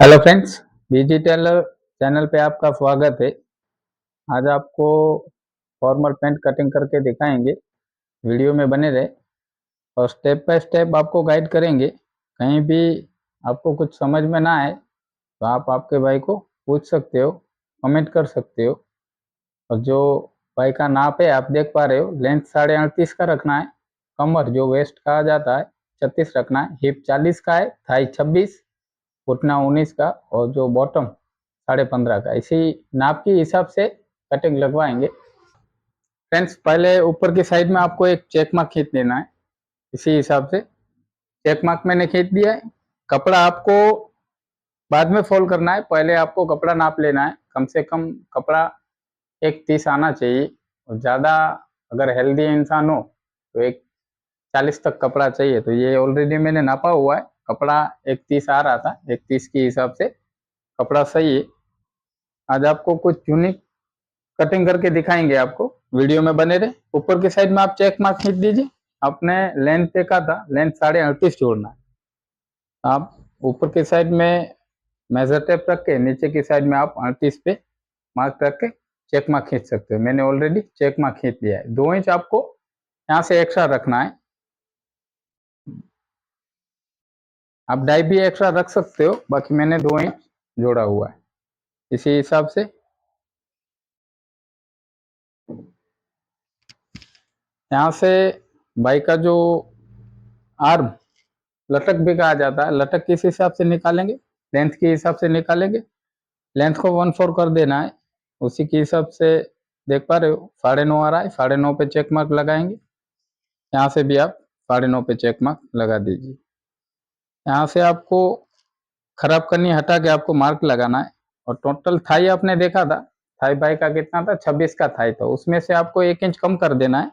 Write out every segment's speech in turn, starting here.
Hello friends, digital channel पे आपका स्वागत है। आज आपको फॉर्मल पैंट कटिंग करके दिखाएंगे। वीडियो में बने रहे और स्टेप बाय स्टेप आपको गाइड करेंगे। कहीं भी आपको कुछ समझ में ना आए तो आप आपके भाई को पूछ सकते हो, कमेंट कर सकते हो। और जो भाई का नाप है आप देख पा रहे हो, लेंथ 38.5 का रखना है। कमर जो वेस्ट कहा जाता है 36 रखना है। हिप 40 का है, थाई 26, घुटना 19 का और जो बॉटम 15.5 का। इसी नाप के हिसाब से कटिंग लगवाएंगे। फ्रेंड्स, पहले ऊपर की साइड में आपको एक चेक मार्क खींच लेना है। इसी हिसाब से चेक मार्क मैंने खींच दिया है। कपड़ा आपको बाद में फोल्ड करना है, पहले आपको कपड़ा नाप लेना है। कम से कम कपड़ा 1.30 आना चाहिए और ज़्यादा अगर हेल्दी इंसान हो तो 1.40 तक कपड़ा चाहिए। तो ये ऑलरेडी मैंने नापा हुआ है, कपड़ा 1.30 आ रहा था। 1.30 के हिसाब से कपड़ा सही है। आज आपको कुछ यूनिक कटिंग करके दिखाएंगे, आपको वीडियो में बने रहे। ऊपर की साइड में आप चेक मार्क खींच दीजिए। आपने लेंथ देखा था, लेंथ 38.5 जोड़ना है। आप ऊपर की साइड में मेजर टेप रख के नीचे की साइड में आप 38 पे मार्क रख के चेक मार्क खींच सकते हो। मैंने ऑलरेडी चेक मार्क खींच लिया है। 2 इंच आपको यहाँ से एक्स्ट्रा रखना है। आप डाई भी एक्स्ट्रा रख सकते हो, बाकी मैंने 2 इंच जोड़ा हुआ है। इसी हिसाब से यहाँ से बाइक का जो आर्म लटक भी कहा जाता है, लटक किस हिसाब से निकालेंगे, लेंथ के हिसाब से निकालेंगे। लेंथ को 1/4 कर देना है। उसी के हिसाब से देख पा रहे हो 9.5 आ रहा है। 9.5 पे चेक मार्क लगाएंगे। यहाँ से भी आप 9.5 पे चेक मार्क लगा दीजिए। यहाँ से आपको खराब करनी हटा के आपको मार्क लगाना है। और टोटल थाई आपने देखा था, थाई बाई का कितना था, 26 का थाई था। उसमें से आपको 1 इंच कम कर देना है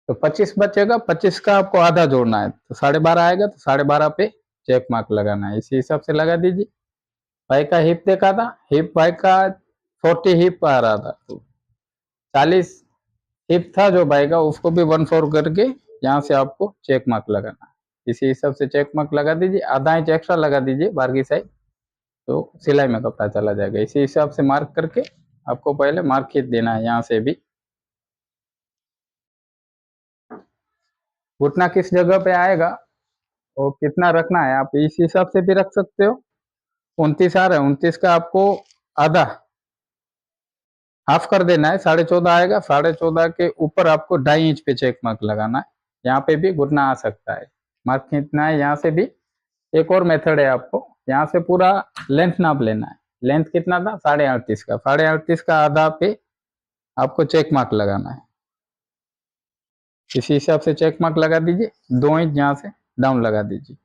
तो 25 बचेगा। 25 का आपको आधा जोड़ना है तो 12.5 आएगा। तो 12.5 पे चेक मार्क लगाना है। इसी हिसाब से लगा दीजिए। भाई का हिप देखा था, हिप भाई का 40 हिप आ रहा था, तो 40 हिप था जो भाई का, उसको भी 1/4 करके यहाँ से आपको चेक मार्क लगाना है। इसी हिसाब से चेक मार्क लगा दीजिए। आधा इंच एक्स्ट्रा लगा दीजिए बाहर की साइड, तो सिलाई में कपड़ा चला जाएगा। इसी हिसाब से मार्क करके आपको पहले मार्क खींच देना है। यहाँ से भी घुटना किस जगह पे आएगा और कितना रखना है आप इस हिसाब से भी रख सकते हो। 29 आ रहा है, 29 का आपको आधा हाफ कर देना है। 14.5 आएगा। 14.5 के ऊपर आपको 2.5 इंच पे चेक मार्क लगाना है। यहाँ पे भी घुटना आ सकता है, मार्क खींचना है। यहाँ से भी एक और मेथड है, आपको यहाँ से पूरा लेंथ नाप लेना है। लेंथ कितना था, 38.5 का। 38.5 का आधा पे आपको चेक मार्क लगाना है। इसी हिसाब से चेक मार्क लगा दीजिए। 2 इंच यहाँ से डाउन लगा दीजिए।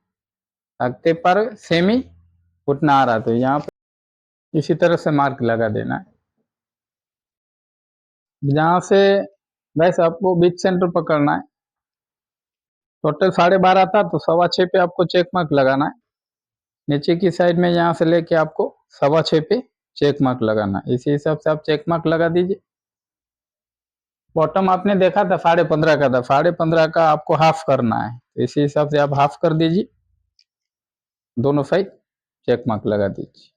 ताकते पर सेमी घुटना आ रहा तो यहाँ पे इसी तरह से मार्क लगा देना है। जहाँ से वैसे आपको बीच सेंटर पकड़ना है। टोटल 12.5 था तो 6.25 पे आपको चेक मार्क लगाना है। नीचे की साइड में यहाँ से लेके आपको 6.25 पे चेक मार्क लगाना है। इसी हिसाब से आप चेक मार्क लगा दीजिए। बॉटम आपने देखा था 15.5 का था, 15.5 का आपको हाफ करना है। तो इसी हिसाब से आप हाफ कर दीजिए। दोनों साइड चेक मार्क लगा दीजिए।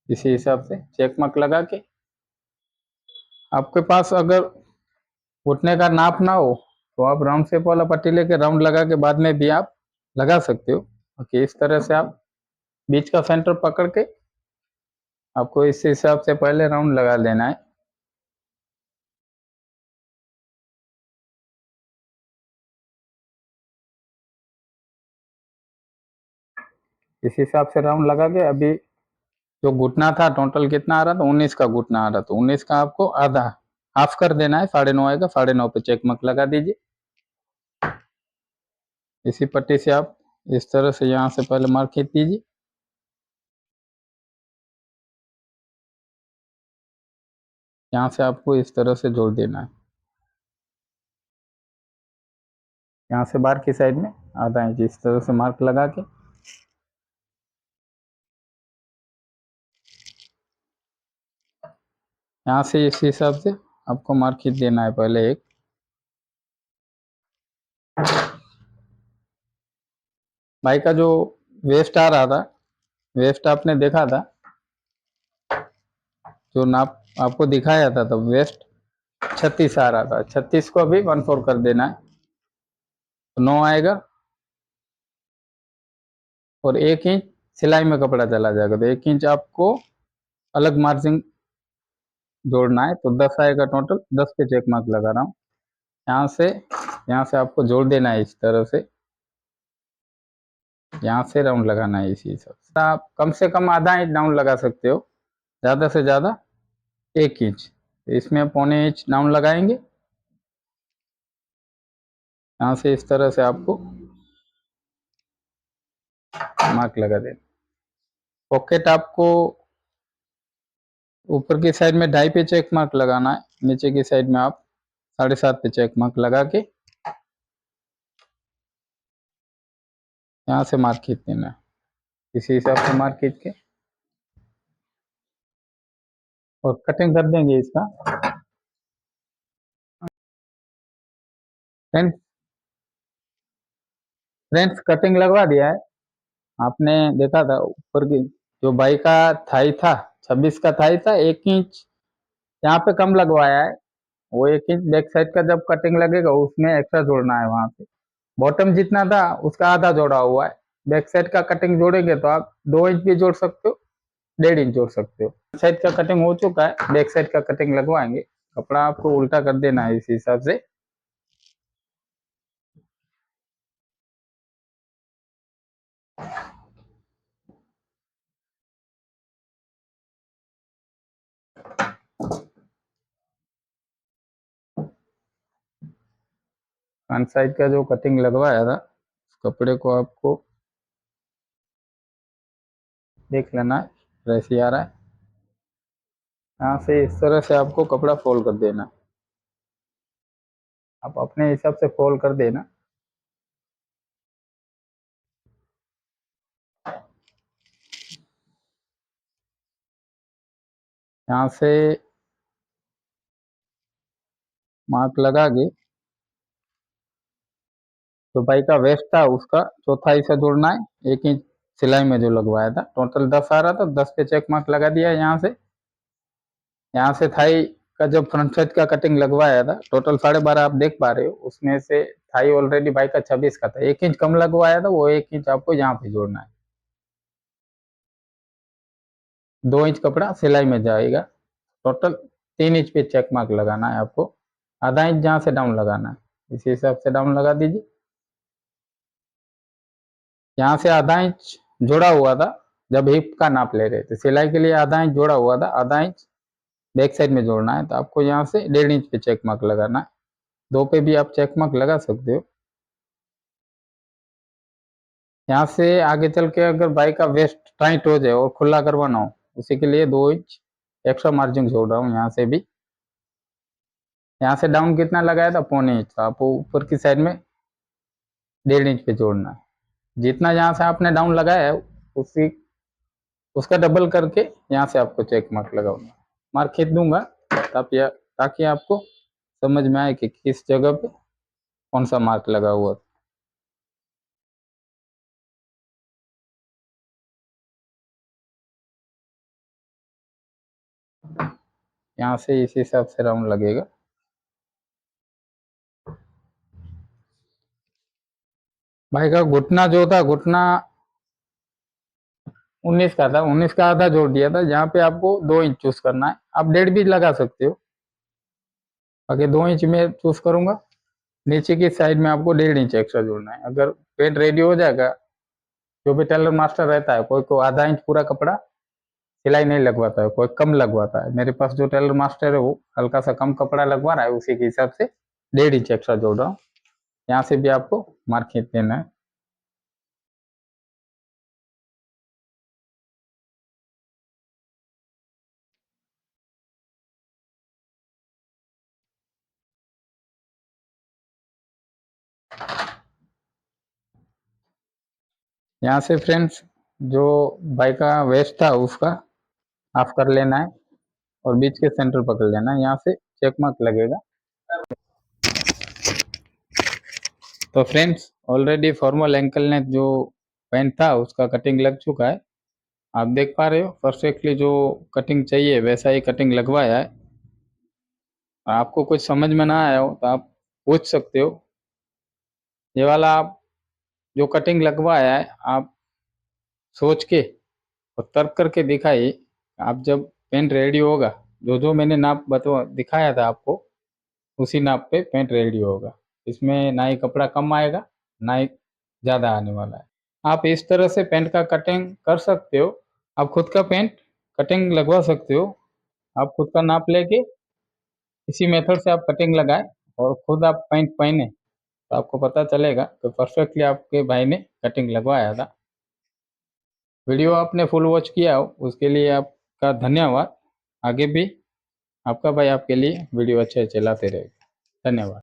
इसी हिसाब से चेक मार्क लगा के आपके पास अगर घुटने का नाप ना हो तो आप राउंड शेप वाला पट्टी लेके राउंड लगा के बाद में भी आप लगा सकते हो। ओके, इस तरह से आप बीच का सेंटर पकड़ के आपको इस हिसाब से पहले राउंड लगा लेना है। इस हिसाब से राउंड लगा के अभी जो घुटना था टोटल कितना आ रहा था, 19 का घुटना आ रहा था। 19 का आपको आधा हाफ कर देना है। 9.5 आएगा। 9.5 पे चेक मार्क लगा दीजिए। इसी पट्टी से आप इस तरह से यहाँ से पहले मार्क खींच दीजिए। यहाँ से आपको इस तरह से जोड़ देना है। यहाँ से बाहर की साइड में आधा इंच इस तरह से मार्क लगा के यहाँ से इस हिसाब से आपको मार्क खींच देना है। पहले एक भाई का जो वेस्ट आ रहा था वेस्ट आपने देखा था, जो नाप आपको दिखाया था, तो वेस्ट 36 आ रहा था। 36 को अभी 1/4 कर देना है, तो 9 आएगा। और 1 इंच सिलाई में कपड़ा चला जाएगा, तो 1 इंच आपको अलग मार्जिन जोड़ना है, तो 10 आएगा टोटल। 10 पे चेक मार्क लगा रहा हूँ। यहाँ से आपको जोड़ देना है इस तरह से, यहाँ से राउंड लगाना है इसी हिसाब से। आप कम से कम आधा इंच डाउन लगा सकते हो, ज़्यादा से ज़्यादा 1 इंच। तो इसमें 1/4 इंच डाउन लगाएंगे। यहाँ से इस तरह से आपको मार्क लगा देना। पॉकेट आपको ऊपर की साइड में 2.5 पे चेक मार्क लगाना है, नीचे की साइड में आप 7.5 पे चेक मार्क लगा के यहाँ से मार्क खींच देना है। इसी हिसाब से मार्क खींच के और कटिंग कर देंगे इसका। फ्रेंड्स फ्रेंड्स कटिंग लगवा दिया है। आपने देखा था ऊपर की जो बाई का थाई था, 26 का थाई था, 1 इंच यहाँ पे कम लगवाया है। वो 1 इंच बैक साइड का जब कटिंग लगेगा उसमें एक्स्ट्रा जोड़ना है। वहां पे बॉटम जितना था उसका आधा जोड़ा हुआ है। बैक साइड का कटिंग जोड़ेंगे तो आप 2 इंच भी जोड़ सकते हो, 1.5 इंच जोड़ सकते हो। साइड का कटिंग हो चुका है, बैक साइड का कटिंग लगवाएंगे। कपड़ा आपको उल्टा कर देना है इस हिसाब से। फ्रंट साइड का जो कटिंग लगवाया था उस कपड़े को आपको देख लेना है, वैसे आ रहा है। यहाँ से इस तरह से आपको कपड़ा फोल्ड कर देना। आप अपने हिसाब से फोल्ड कर देना। यहाँ से मार्क लगा के जो बाई का वेस्ट था उसका चौथा हिस्सा जोड़ना है। 1 इंच सिलाई में जो लगवाया था, टोटल 10 आ रहा था, 10 पे चेक मार्क लगा दिया। यहाँ से थाई का जब फ्रंट साइड का कटिंग लगवाया था, टोटल 12.5 आप देख पा रहे हो, उसमें से थाई ऑलरेडी बाई का 26 का था, 1 इंच कम लगवाया था। वो 1 इंच आपको यहाँ पे जोड़ना है। 2 इंच कपड़ा सिलाई में जाएगा। टोटल 3 इंच पे चेक मार्क लगाना है आपको। आधा इंच जहाँ से डाउन लगाना है, इसी हिसाब से डाउन लगा दीजिए। यहाँ से आधा इंच जोड़ा हुआ था जब हिप का नाप ले रहे थे, सिलाई के लिए आधा इंच जोड़ा हुआ था, आधा इंच बैक साइड में जोड़ना है। तो आपको यहाँ से 1.5 इंच पे चेक मार्क लगाना है। 2 पे भी आप चेक मार्क लगा सकते हो। यहाँ से आगे चल के अगर बाइक का वेस्ट टाइट हो जाए और खुला करवाना हो, उसी के लिए 2 इंच एक्स्ट्रा मार्जिन जोड़ रहा हूँ। यहाँ से भी, यहाँ से डाउन कितना लगाया था, 1/4 इंच। आपको ऊपर की साइड में 1.5 इंच पे जोड़ना है। जितना यहाँ से आपने डाउन लगाया है उसी उसका डबल करके यहाँ से आपको चेक मार्क लगाऊंगा। मार्क खींच दूंगा ताकि आपको समझ में आए कि किस जगह पे कौन सा मार्क लगा हुआ। यहाँ से इस हिसाब से राउंड लगेगा। भाई का घुटना जो था, घुटना 19 का था, 19 का आधा जोड़ दिया था। जहाँ पे आपको 2 इंच चूज करना है, आप 1.5 भी लगा सकते हो। आगे 2 इंच में चूज करूंगा। नीचे की साइड में आपको 1.5 इंच एक्स्ट्रा जोड़ना है। अगर पेंट रेडी हो जाएगा, जो भी टेलर मास्टर रहता है, कोई को आधा इंच पूरा कपड़ा सिलाई नहीं लगवाता है, कोई कम लगवाता है। मेरे पास जो टेलर मास्टर है वो हल्का सा कम कपड़ा लगवा रहा है, उसी के हिसाब से 1.5 इंच एक्स्ट्रा जोड़ रहा हूँ। यहाँ से भी आपको मार्क खींच देना है। यहाँ से फ्रेंड्स जो बाइक का वेस्ट था उसका हाफ कर लेना है और बीच के सेंटर पकड़ लेना है। यहाँ से चेक मार्क लगेगा। तो फ्रेंड्स ऑलरेडी फॉर्मल एंकल नेक जो पैंट था उसका कटिंग लग चुका है। आप देख पा रहे हो परफेक्टली जो कटिंग चाहिए वैसा ही कटिंग लगवाया है। आपको कुछ समझ में ना आया हो तो आप पूछ सकते हो। ये वाला आप जो कटिंग लगवाया है आप सोच के और तर्क करके दिखाइए। आप जब पेंट रेडी होगा, जो जो मैंने नाप बता दिखाया था आपको, उसी नाप पे पेंट रेडी होगा। इसमें ना ही कपड़ा कम आएगा ना ही ज़्यादा आने वाला है। आप इस तरह से पेंट का कटिंग कर सकते हो। आप खुद का पेंट कटिंग लगवा सकते हो। आप खुद का नाप लेके इसी मेथड से आप कटिंग लगाएं और खुद आप पेंट पहने तो आपको पता चलेगा कि परफेक्टली आपके भाई ने कटिंग लगवाया था। वीडियो आपने फुल वॉच किया हो उसके लिए आपका धन्यवाद। आगे भी आपका भाई आपके लिए वीडियो अच्छे चलाते रहेगा। धन्यवाद।